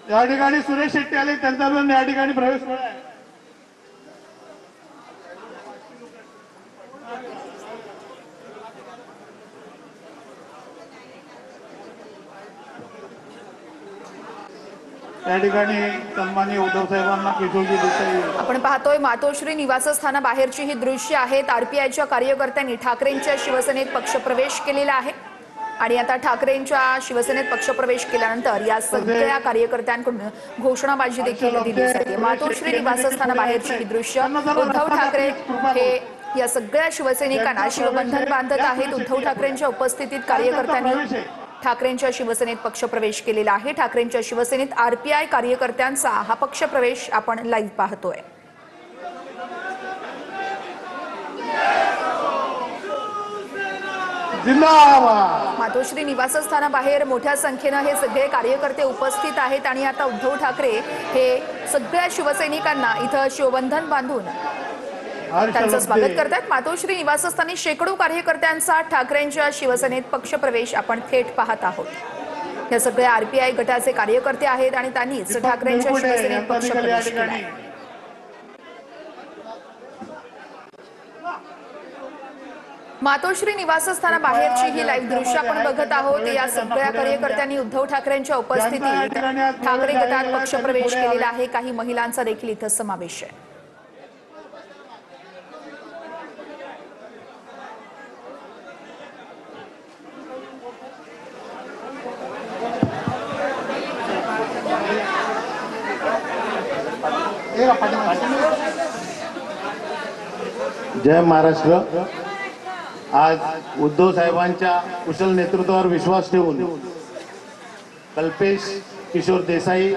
या ठिकाणी सुरेश शेट्टी आले, त्यांचा पण या ठिकाणी प्रवेश सोहळा आहे. त्या ठिकाणी सन्माननीय उद्धव साहेबांना किशोरजी देसाई. आपण पाहतोय मातोश्री निवासस्थानाबाहेरची ही दृश्य आहेत. आरपीआयच्या कार्यकर्त्यांनी ठाकरेंच्या शिवसेनेत पक्षप्रवेश केलेला आहे आणि आता ठाकरेंच्या शिवसेनेत पक्षप्रवेश केल्यानंतर या सगळ्या कार्यकर्त्यांकडून घोषणाबाजी देखील दिली जाते. मातोश्री निवासस्थानाबाहेरची ही दृश्य. उद्धव ठाकरे हे या सगळ्या शिवसैनिकांना शिवबंधन बांधत आहेत. उद्धव ठाकरेंच्या उपस्थितीत कार्यकर्त्यांनी ठाकरेंच्या शिवसेनेत पक्षप्रवेश केलेला आहे. ठाकरेंच्या शिवसेनेत आरपीआय कार्यकर्त्यांचा हा पक्षप्रवेश आपण लाईव्ह पाहतोय. मातोश्री निवासस्थानाबाहेर मोठ्या संख्येने हे सगळे कार्यकर्ते उपस्थित आहेत आणि आता उद्धव ठाकरे हे सगळ्या शिवसैनिकांना इथं शिवबंधन बांधून त्यांचं स्वागत करतात. मातोश्री निवासस्थानी शेकडो कार्यकर्त्यांचा ठाकरेंच्या शिवसेनेत पक्षप्रवेश आपण थेट पाहत आहोत. या सगळ्या आरपीआय गटाचे कार्यकर्ते आहेत आणि त्यांनीच ठाकरेंच्या शिवसेनेत पक्षप्रवेश केला. मातोश्री निवासस्थानाबाहेरची ही लाईव्ह दृश्य आपण बघत आहोत. या सगळ्या कार्यकर्त्यांनी उद्धव ठाकरेंच्या उपस्थितीत ठाकरे गटात पक्षप्रवेश केलेला आहे. काही महिलांचा देखील इथं समावेश आहे. जय महाराष्ट्र. आज उद्धव साहेबांच्या कुशल नेतृत्वावर विश्वास ठेवून कल्पेश किशोर देसाई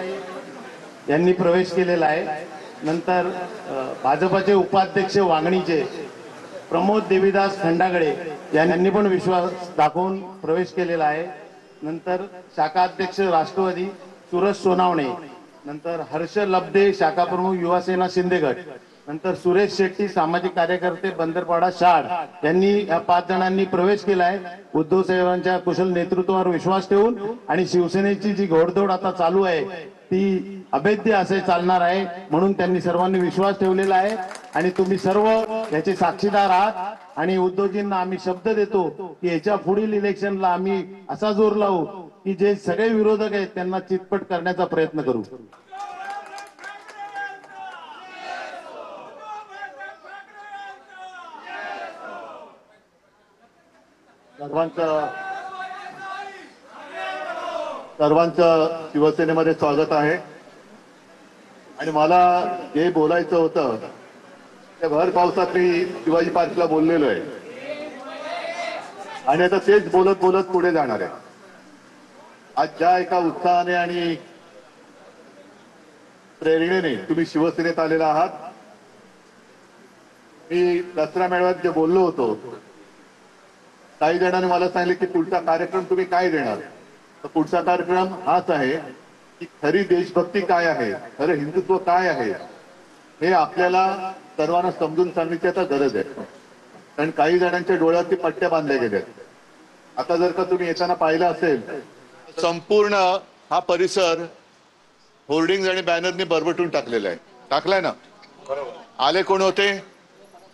यांनी प्रवेश केलेला आहे. नंतर भाजपचे उपाध्यक्ष वांगणीचे प्रमोद देवीदास खंडागळे यांनी पण विश्वास दाखवून प्रवेश केलेला आहे. नंतर शाखा अध्यक्ष राष्ट्रवादी सुरज सोनावणे, नंतर हर्ष लब्धे शाखा प्रमुख युवासेना शिंदे गट, नंतर सुरेश शेट्टी सामाजिक कार्यकर्ते बंदरपाडा शाड यांनी या 5 जणांनी प्रवेश केला आहे. उद्धव साहेबांच्या कुशल नेतृत्वावर विश्वास ठेवून आणि शिवसेनेची जी घोडदौड आता चालू आहे ती अभेद्य असे चालणार आहे म्हणून त्यांनी सर्वांनी विश्वास ठेवलेला आहे आणि तुम्ही सर्व याचे साक्षीदार आहात आणि उद्धवजींना आम्ही शब्द देतो की याच्या पुढील इलेक्शनला आम्ही असा जोर लावू की जे सगळे विरोधक आहेत त्यांना चितपट करण्याचा प्रयत्न करू. सर्वांचं शिवसेनेमध्ये स्वागत आहे आणि मला जे बोलायचं होतं ते भर पावसात मी शिवाजी पार्कला बोललेलो आहे आणि आता तेच बोलत बोलत पुढे जाणार आहे. आज ज्या एका उत्साहाने आणि प्रेरणेने तुम्ही शिवसेनेत आलेला आहात, मी दसरा मेळाव्यात जे बोललो होतो काही जणांनी मला सांगितले की पुढचा कार्यक्रम तुम्ही काय देणार. तर पुढचा कार्यक्रम हाच आहे की खरी देशभक्ती काय आहे, खरं हिंदुत्व काय आहे हे आपल्याला सर्वांना समजून सांगण्याची आता गरज आहे. कारण काही जणांच्या डोळ्यावरती पट्ट्या बांधल्या गेल्या. आता जर का तुम्ही येताना पाहिलं असेल संपूर्ण हा परिसर होर्डिंग आणि बॅनरने बरबटून टाकलेला आहे. टाकलाय ना. आले कोण होते?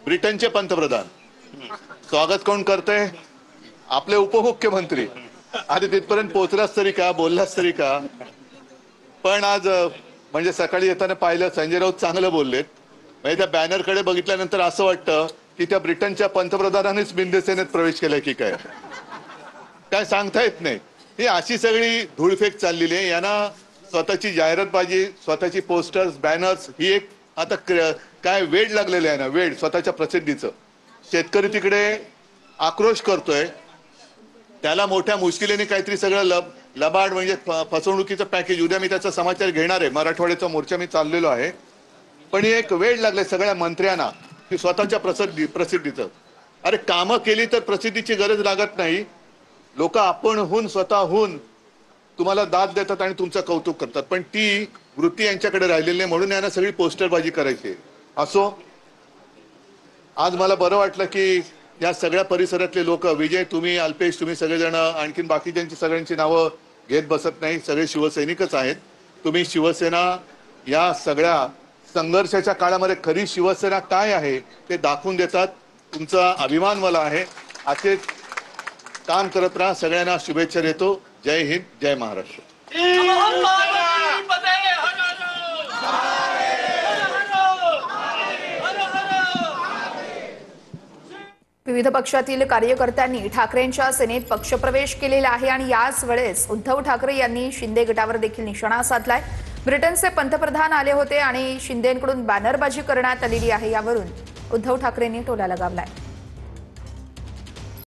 ब्रिटनचे पंतप्रधान. स्वागत कोण करते? आपले उपमुख्यमंत्री. आधी तिथपर्यंत पोहोचलाच तरी का, बोललाच तरी का. पण आज म्हणजे सकाळी येताना पाहिलं संजय राऊत चांगलं बोललेत. म्हणजे त्या बॅनरकडे बघितल्यानंतर असं वाटतं की त्या ब्रिटनच्या पंतप्रधानांनीच बिंदसेनेत प्रवेश केलाय की काय, काय सांगता येत नाही. ही अशी सगळी धूळफेक चाललेली आहे. यांना स्वतःची जाहिरातबाजी, स्वतःची पोस्टर्स, बॅनर्स ही एक आता काय वेड लागलेलं आहे ना, वेड स्वतःच्या प्रसिद्धीचं. शेतकरी तिकडे आक्रोश करतोय, त्याला मोठ्या मुश्किलीने काहीतरी सगळं लबाड म्हणजे फसवणुकीचं पॅकेज. उद्या मी त्याचा समाचार घेणार आहे. मराठवाड्याचा मोर्चा मी चाललेलो आहे. पण एक वेळ लागले सगळ्या मंत्र्यांना की स्वतःच्या प्रसिद्धीचं. अरे कामं केली तर प्रसिद्धीची गरज लागत नाही. लोक आपणहून स्वतःहून तुम्हाला दाद देतात आणि तुमचं कौतुक करतात. पण ती वृत्ती यांच्याकडे राहिलेली नाही म्हणून यांना सगळी पोस्टरबाजी करायची. असो, आज मला बरं वाटलं की या सगळ्या परिसरातले लोक, विजय तुम्ही, अल्पेश तुम्ही सगळेजण, आणखीन बाकीच्यांची सगळ्यांची नावं घेत बसत नाही, सगळे शिवसैनिकच आहेत. तुम्ही शिवसेना या सगळ्या संघर्षाच्या काळामध्ये खरी शिवसेना काय आहे ते दाखवून देतात. तुमचा अभिमान मला आहे. असेच काम करत राहा. सगळ्यांना शुभेच्छा देतो. जय हिंद, जय महाराष्ट्र. विविध पक्षातील कार्यकर्त्यांनी ठाकरेंच्या सेनेत पक्षप्रवेश केलेला आहे आणि याच वेळेस उद्धव ठाकरे यांनी शिंदे गटावर देखील निशाणा साधलाय. ब्रिटनचे पंतप्रधान आले होते आणि शिंदेंकडून बॅनरबाजी करण्यात आलेली आहे. यावरून उद्धव ठाकरेंनी टोला लगावलाय.